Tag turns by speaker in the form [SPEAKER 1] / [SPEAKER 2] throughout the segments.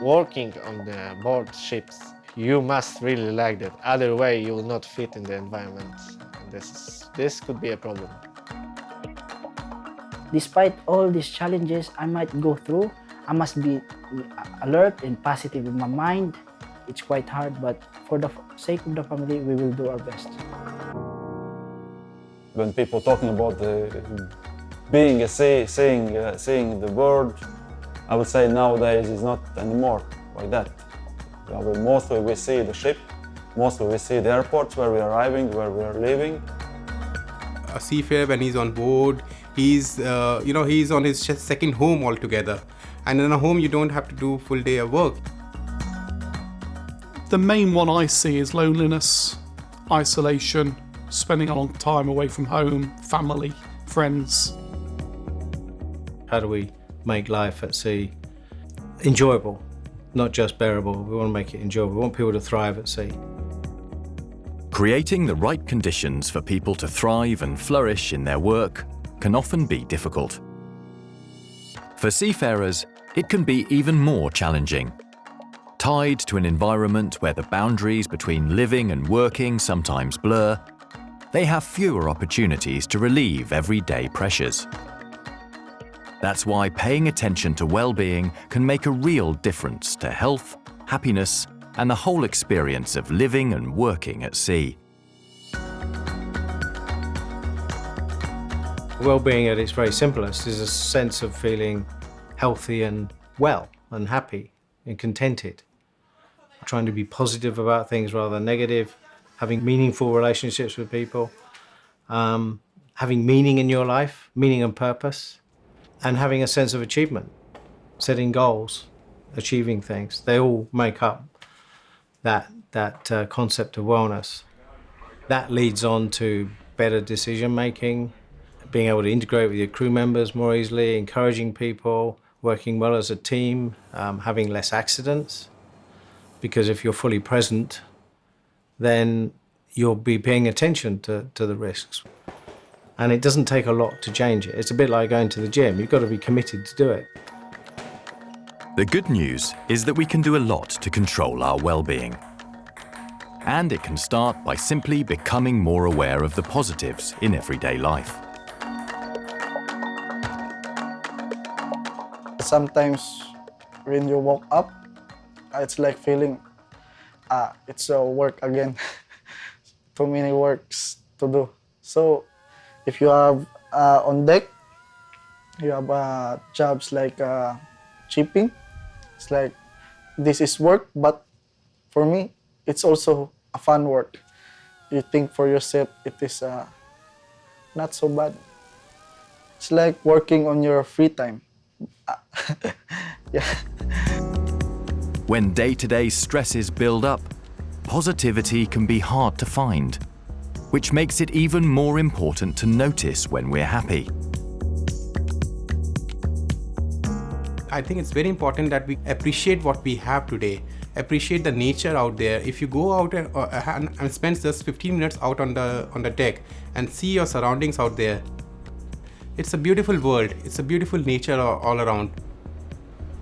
[SPEAKER 1] working on the board ships, you must really like that. Other way, you will not fit in the environment. And this could be a problem.
[SPEAKER 2] Despite all these challenges I might go through, I must be alert and positive in my mind. It's quite hard, but for the sake of the family, we will do our best.
[SPEAKER 3] When people talking about being a sea, seeing the world, I would say nowadays is not anymore like that. Mostly we see the ship, mostly we see the airports where we are arriving, where we are leaving.
[SPEAKER 4] A seafarer, when he's on board, he's on his second home altogether. And in a home, you don't have to do a full day of work.
[SPEAKER 5] The main one I see is loneliness, isolation, spending a long time away from home, family, friends.
[SPEAKER 6] How do we make life at sea enjoyable, not just bearable? We want to make it enjoyable. We want people to thrive at sea.
[SPEAKER 7] Creating the right conditions for people to thrive and flourish in their work can often be difficult. For seafarers, it can be even more challenging. Tied to an environment where the boundaries between living and working sometimes blur, they have fewer opportunities to relieve everyday pressures. That's why paying attention to well-being can make a real difference to health, happiness, and the whole experience of living and working at sea.
[SPEAKER 6] Well-being at its very simplest is a sense of feeling healthy and well and happy and contented. Trying to be positive about things rather than negative, having meaningful relationships with people, having meaning in your life, meaning and purpose, and having a sense of achievement, setting goals, achieving things. They all make up that concept of wellness. That leads on to better decision making, being able to integrate with your crew members more easily, encouraging people, working well as a team, having less accidents. Because if you're fully present, then you'll be paying attention to the risks. And it doesn't take a lot to change it. It's a bit like going to the gym. You've got to be committed to do it.
[SPEAKER 7] The good news is that we can do a lot to control our well-being. And it can start by simply becoming more aware of the positives in everyday life.
[SPEAKER 8] Sometimes when you woke up, it's like feeling, it's work again. Too many works to do. So if you have on deck, you have jobs like shipping. It's like, this is work, but for me, it's also a fun work. You think for yourself, it is not so bad. It's like working on your free time. Yeah.
[SPEAKER 7] When day-to-day stresses build up, positivity can be hard to find, which makes it even more important to notice when we're happy.
[SPEAKER 4] I think it's very important that we appreciate what we have today, appreciate the nature out there. If you go out and spend just 15 minutes out on the deck and see your surroundings out there, it's a beautiful world, it's a beautiful nature all around.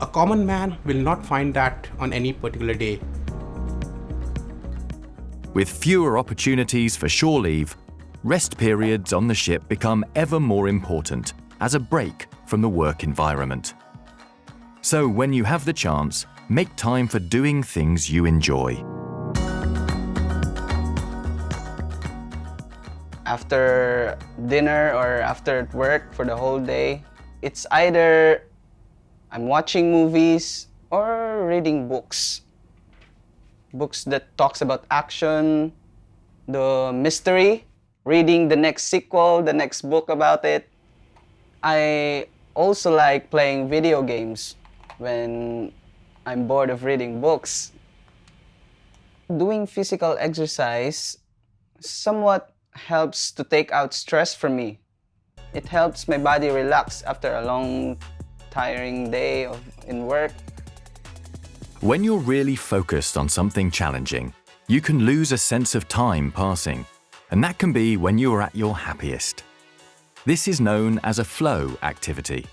[SPEAKER 4] A common man will not find that on any particular day.
[SPEAKER 7] With fewer opportunities for shore leave, rest periods on the ship become ever more important as a break from the work environment. So when you have the chance, make time for doing things you enjoy.
[SPEAKER 9] After dinner or after work for the whole day, it's either I'm watching movies or reading books. Books that talks about action, the mystery, reading the next sequel, the next book about it. I also like playing video games when I'm bored of reading books. Doing physical exercise somewhat helps to take out stress from me. It helps my body relax after a long, tiring day in work.
[SPEAKER 7] When you're really focused on something challenging, you can lose a sense of time passing, and that can be when you're at your happiest. This is known as a flow activity.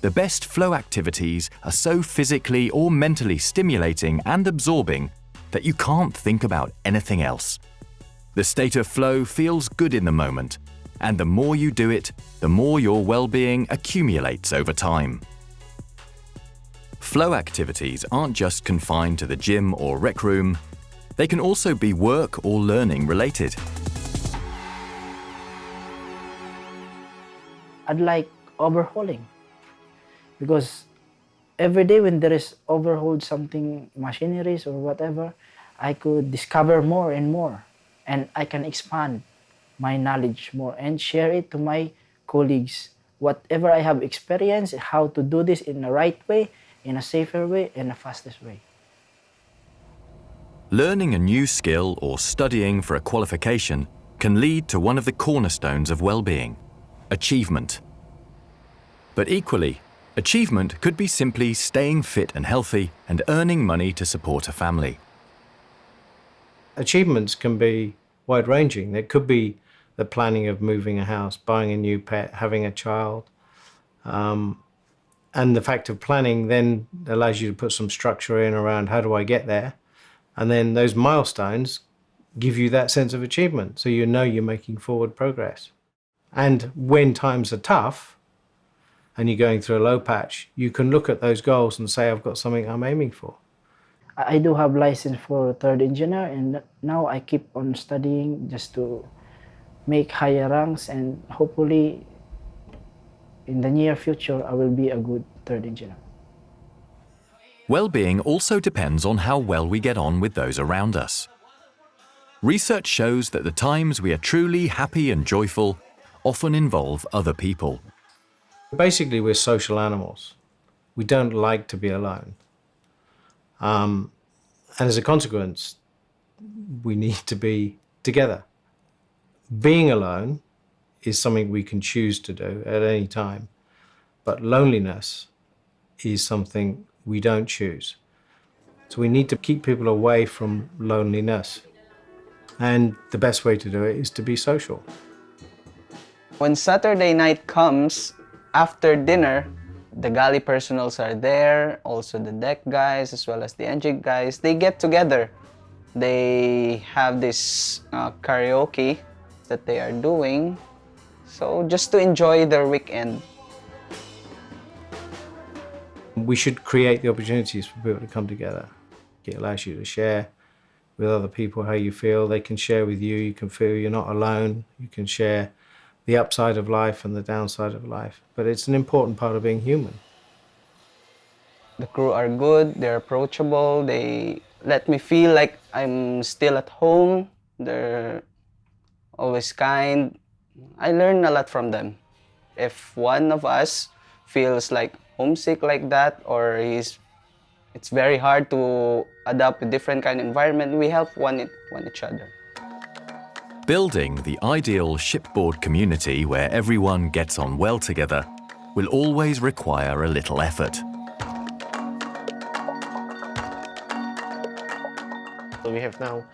[SPEAKER 7] the best flow activities are so physically or mentally stimulating and absorbing that you can't think about anything else. The state of flow feels good in the moment, and the more you do it, the more your well-being accumulates over time. Flow activities aren't just confined to the gym or rec room, they can also be work or learning related.
[SPEAKER 2] I'd like overhauling, because every day when there is overhaul something, machineries or whatever, I could discover more and more, and I can expand my knowledge more and share it to my colleagues. Whatever I have experienced, how to do this in the right way, in a safer way, and the fastest way.
[SPEAKER 7] Learning a new skill or studying for a qualification can lead to one of the cornerstones of well-being, achievement. But equally, achievement could be simply staying fit and healthy and earning money to support a family.
[SPEAKER 6] Achievements can be wide-ranging. There could be the planning of moving a house, buying a new pet, having a child. And the fact of planning then allows you to put some structure in around how do I get there? And then those milestones give you that sense of achievement, so you know you're making forward progress. And when times are tough and you're going through a low patch, you can look at those goals and say, I've got something I'm aiming for.
[SPEAKER 2] I do have license for third engineer, and now I keep on studying just to make higher ranks, and hopefully in the near future I will be a good third engineer.
[SPEAKER 7] Well-being also depends on how well we get on with those around us. Research shows that the times we are truly happy and joyful often involve other people.
[SPEAKER 6] Basically, we're social animals. We don't like to be alone. And as a consequence, we need to be together. Being alone is something we can choose to do at any time, but loneliness is something we don't choose. So we need to keep people away from loneliness. And the best way to do it is to be social.
[SPEAKER 9] When Saturday night comes, after dinner, the galley personals are there, also the deck guys as well as the engine guys. They get together. They have this karaoke that they are doing, so just to enjoy their weekend.
[SPEAKER 6] We should create the opportunities for people to come together. It allows you to share with other people how you feel. They can share with you. You can feel you're not alone. You can share the upside of life and the downside of life. But it's an important part of being human.
[SPEAKER 9] The crew are good, they're approachable, they let me feel like I'm still at home. They're always kind. I learn a lot from them. If one of us feels like homesick like that, or it's very hard to adapt a different kind of environment, we help one each other.
[SPEAKER 7] Building the ideal shipboard community where everyone gets on well together will always require a little effort.
[SPEAKER 1] So we have now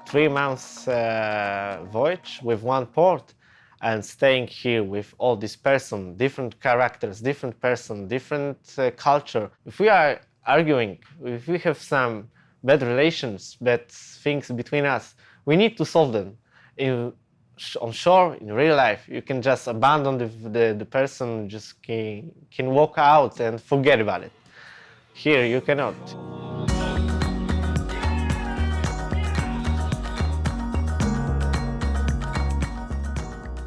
[SPEAKER 1] 3 months voyage with one port, and staying here with all these person, different characters, different person, different culture. If we are arguing, if we have some bad relations, bad things between us, we need to solve them. On shore, in real life, you can just abandon the person, just can walk out and forget about it. Here, you cannot.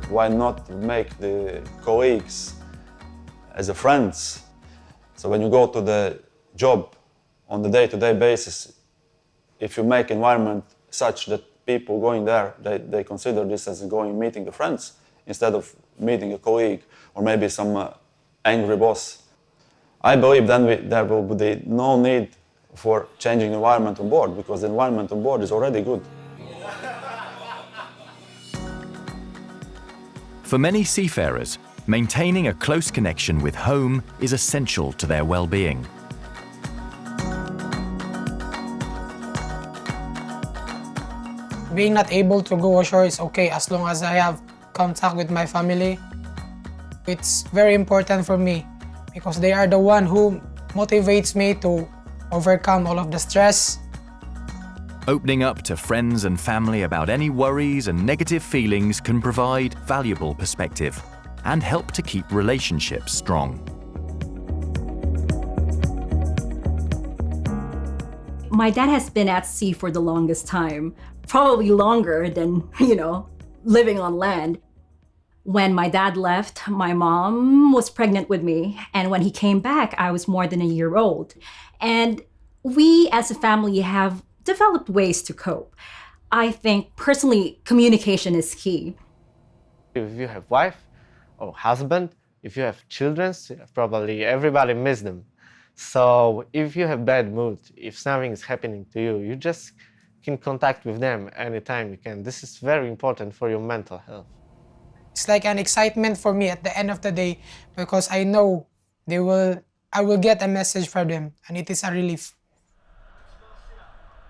[SPEAKER 3] Why not make the colleagues as a friends? So when you go to the job on the day-to-day basis, if you make environment such that people going there, they consider this as meeting the friends instead of meeting a colleague or maybe some angry boss. I believe then there will be no need for changing the environment on board, because the environment on board is already good.
[SPEAKER 7] For many seafarers, maintaining a close connection with home is essential to their well-being.
[SPEAKER 10] Being not able to go ashore is okay as long as I have contact with my family. It's very important for me because they are the one who motivates me to overcome all of the stress.
[SPEAKER 7] Opening up to friends and family about any worries and negative feelings can provide valuable perspective and help to keep relationships strong.
[SPEAKER 11] My dad has been at sea for the longest time, probably longer than, living on land. When my dad left, my mom was pregnant with me, and when he came back, I was more than a year old. And we as a family have developed ways to cope. I think personally, communication is key.
[SPEAKER 1] If you have wife or husband, if you have children, probably everybody miss them. So if you have bad mood, if something is happening to you, you just can contact with them anytime you can. This is very important for your mental health.
[SPEAKER 10] It's like an excitement for me at the end of the day because I know I will get a message from them, and it is a relief.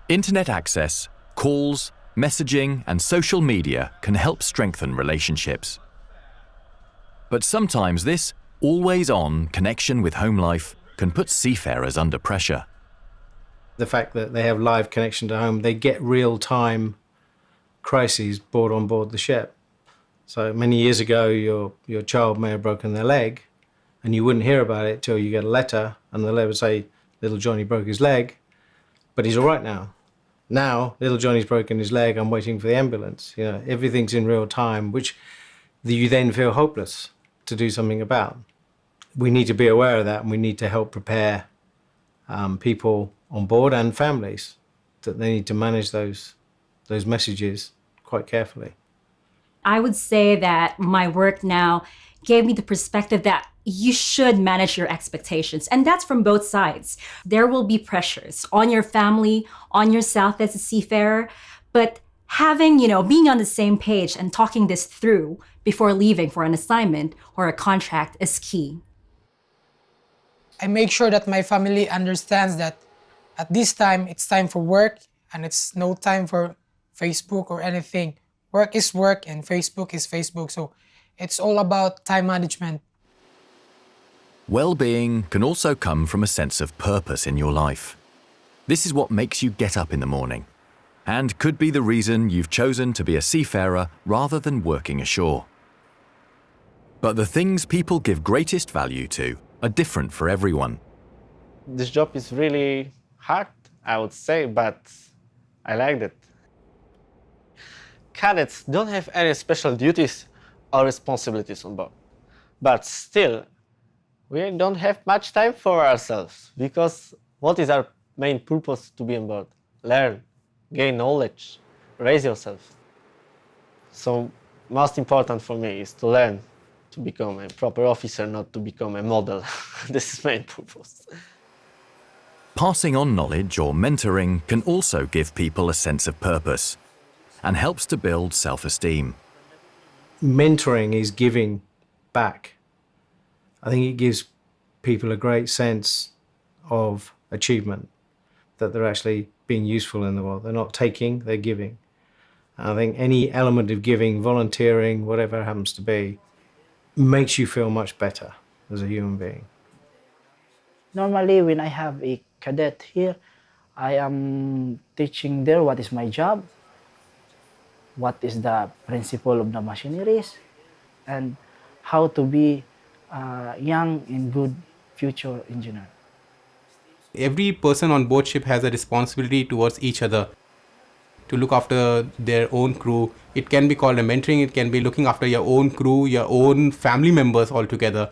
[SPEAKER 7] Internet access, calls, messaging, and social media can help strengthen relationships. But sometimes this always-on connection with home life can put seafarers under pressure.
[SPEAKER 6] The fact that they have live connection to home, they get real-time crises brought on board the ship. So many years ago, your child may have broken their leg, and you wouldn't hear about it till you get a letter, and the letter would say, little Johnny broke his leg, but he's all right now. Now, little Johnny's broken his leg, I'm waiting for the ambulance. Everything's in real time, which you then feel hopeless to do something about. We need to be aware of that, and we need to help prepare people on board and families that they need to manage those messages quite carefully.
[SPEAKER 11] I would say that my work now gave me the perspective that you should manage your expectations. And that's from both sides. There will be pressures on your family, on yourself as a seafarer, but having, being on the same page and talking this through before leaving for an assignment or a contract is key.
[SPEAKER 10] I make sure that my family understands that at this time, it's time for work and it's no time for Facebook or anything. Work is work and Facebook is Facebook. So it's all about time management.
[SPEAKER 7] Well-being can also come from a sense of purpose in your life. This is what makes you get up in the morning, and could be the reason you've chosen to be a seafarer rather than working ashore. But the things people give greatest value to are different for everyone.
[SPEAKER 1] This job is really hard, I would say, but I liked it. Cadets don't have any special duties or responsibilities on board, but still, we don't have much time for ourselves, because what is our main purpose to be on board? Learn, gain knowledge, raise yourself. So most important for me is to learn to become a proper officer, not to become a model. This is main purpose.
[SPEAKER 7] Passing on knowledge or mentoring can also give people a sense of purpose and helps to build self-esteem.
[SPEAKER 6] Mentoring is giving back. I think it gives people a great sense of achievement, that they're actually being useful in the world. They're not taking, they're giving. And I think any element of giving, volunteering, whatever it happens to be, makes you feel much better as a human being.
[SPEAKER 2] Normally, when I have a cadet here, I am teaching there what is my job, what is the principle of the machineries, and how to be a young and good future engineer.
[SPEAKER 4] Every person on board ship has a responsibility towards each other to look after their own crew. It can be called a mentoring, it can be looking after your own crew, your own family members altogether.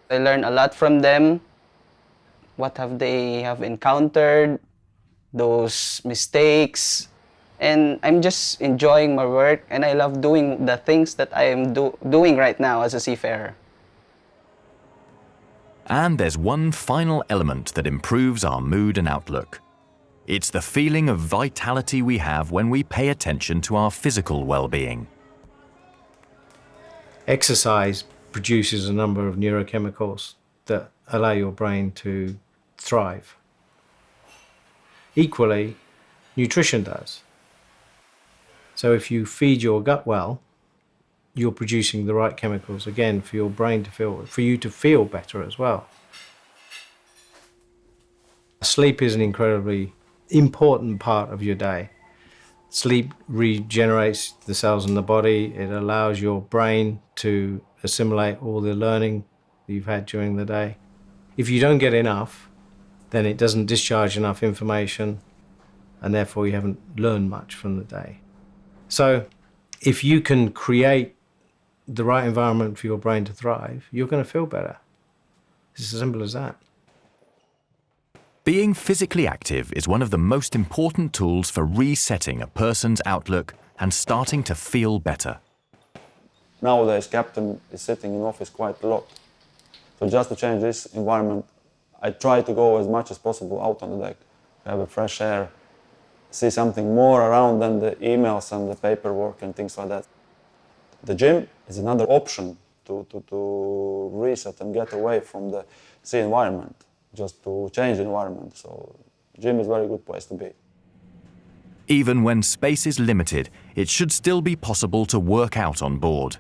[SPEAKER 9] I learn a lot from them. What have they have encountered, those mistakes, and I'm just enjoying my work, and I love doing the things that I am doing right now as a seafarer.
[SPEAKER 7] And there's one final element that improves our mood and outlook. It's the feeling of vitality we have when we pay attention to our physical well-being.
[SPEAKER 6] Exercise produces a number of neurochemicals that allow your brain to thrive. Equally, nutrition does. So if you feed your gut well, you're producing the right chemicals, again, for your brain to feel, for you to feel better as well. Sleep is an incredibly important part of your day. Sleep regenerates the cells in the body. It allows your brain to assimilate all the learning that you've had during the day. If you don't get enough, then it doesn't discharge enough information, and therefore you haven't learned much from the day. So if you can create the right environment for your brain to thrive, you're going to feel better. It's as simple as that.
[SPEAKER 7] Being physically active is one of the most important tools for resetting a person's outlook and starting to feel better.
[SPEAKER 3] Nowadays, captain is sitting in office quite a lot. So just to change this environment, I try to go as much as possible out on the deck, have a fresh air, see something more around than the emails and the paperwork and things like that. The gym is another option to reset and get away from the sea environment, just to change the environment. So gym is a very good place to be.
[SPEAKER 7] Even when space is limited, it should still be possible to work out on board.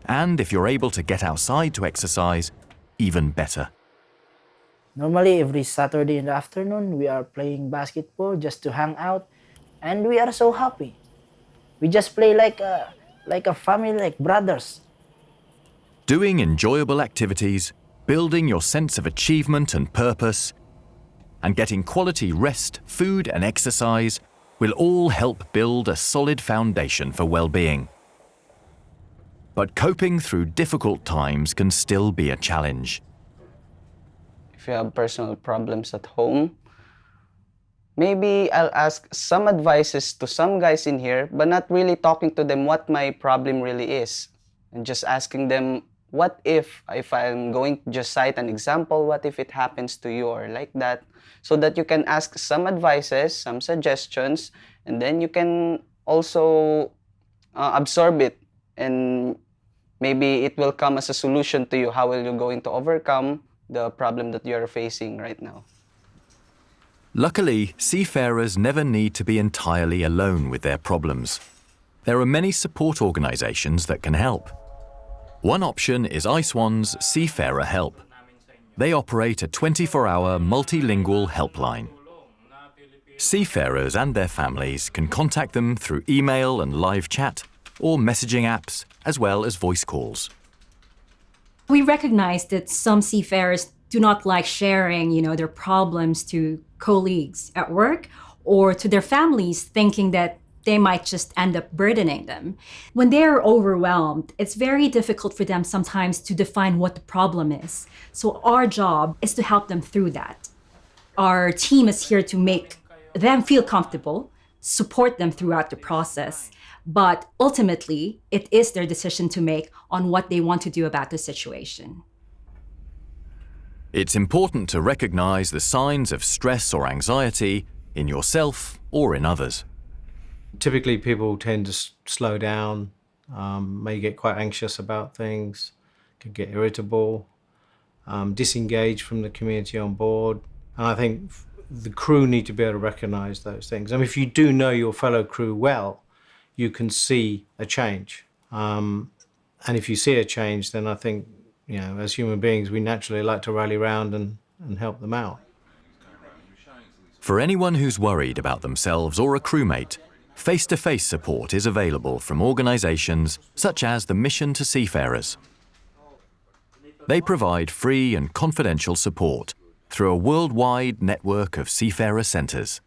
[SPEAKER 7] And if you're able to get outside to exercise, even better.
[SPEAKER 2] Normally, every Saturday in the afternoon, we are playing basketball just to hang out, and we are so happy. We just play like a family, like brothers.
[SPEAKER 7] Doing enjoyable activities, building your sense of achievement and purpose, and getting quality rest, food and exercise will all help build a solid foundation for well-being. But coping through difficult times can still be a challenge.
[SPEAKER 9] If you have personal problems at home, maybe I'll ask some advices to some guys in here, but not really talking to them what my problem really is. And just asking them, what if I'm going to just cite an example, what if it happens to you or like that? So that you can ask some advices, some suggestions, and then you can also absorb it, and maybe it will come as a solution to you. How will you going to overcome the problem that you're facing right now?
[SPEAKER 7] Luckily, seafarers never need to be entirely alone with their problems. There are many support organisations that can help. One option is IceOne's Seafarer Help. They operate a 24-hour multilingual helpline. Seafarers and their families can contact them through email and live chat, or messaging apps, as well as voice calls.
[SPEAKER 11] We recognize that some seafarers do not like sharing, their problems to colleagues at work or to their families, thinking that they might just end up burdening them. When they're overwhelmed, it's very difficult for them sometimes to define what the problem is. So our job is to help them through that. Our team is here to make them feel comfortable, support them throughout the process. But ultimately, it is their decision to make on what they want to do about the situation.
[SPEAKER 7] It's important to recognize the signs of stress or anxiety in yourself or in others.
[SPEAKER 6] Typically, people tend to slow down, may get quite anxious about things, could get irritable, disengage from the community on board. And I think the crew need to be able to recognize those things. I mean, if you do know your fellow crew well, you can see a change. And if you see a change, then I think, as human beings, we naturally like to rally around and help them out.
[SPEAKER 7] For anyone who's worried about themselves or a crewmate, face-to-face support is available from organisations such as the Mission to Seafarers. They provide free and confidential support through a worldwide network of seafarer centres.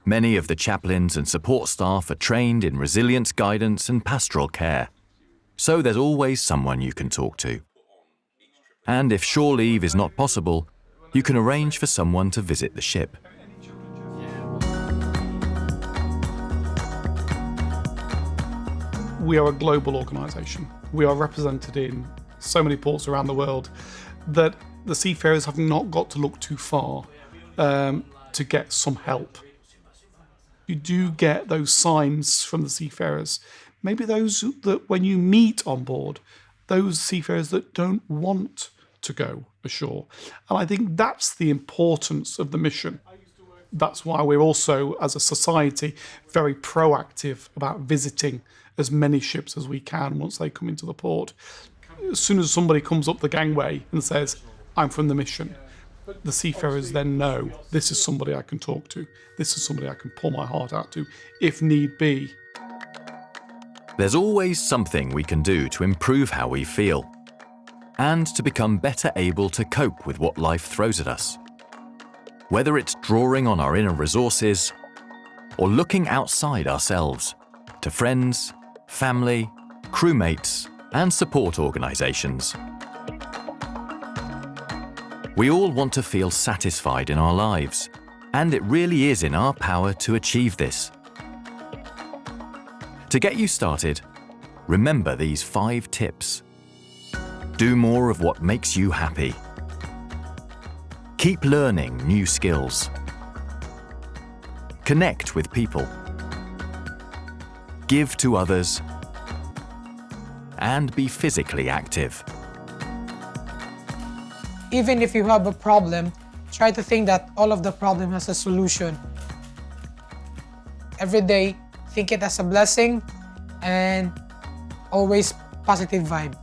[SPEAKER 7] Many of the chaplains and support staff are trained in resilience guidance and pastoral care, so there's always someone you can talk to. And if shore leave is not possible, you can arrange for someone to visit the ship.
[SPEAKER 5] We are a global organisation. We are represented in so many ports around the world that the seafarers have not got to look too far to get some help. You do get those signs from the seafarers. Maybe those that when you meet on board, those seafarers that don't want to go ashore. And I think that's the importance of the mission. That's why we're also, as a society, very proactive about visiting as many ships as we can once they come into the port. As soon as somebody comes up the gangway and says, I'm from the mission, the seafarers then know this is somebody I can talk to, this is somebody I can pour my heart out to, if need be.
[SPEAKER 7] There's always something we can do to improve how we feel and to become better able to cope with what life throws at us. Whether it's drawing on our inner resources or looking outside ourselves to friends, family, crewmates, and support organisations. We all want to feel satisfied in our lives, and it really is in our power to achieve this. To get you started, remember these 5 tips. Do more of what makes you happy. Keep learning new skills. Connect with people. Give to others. And be physically active.
[SPEAKER 10] Even if you have a problem, try to think that all of the problem has a solution. Every day, think it as a blessing and always positive vibe.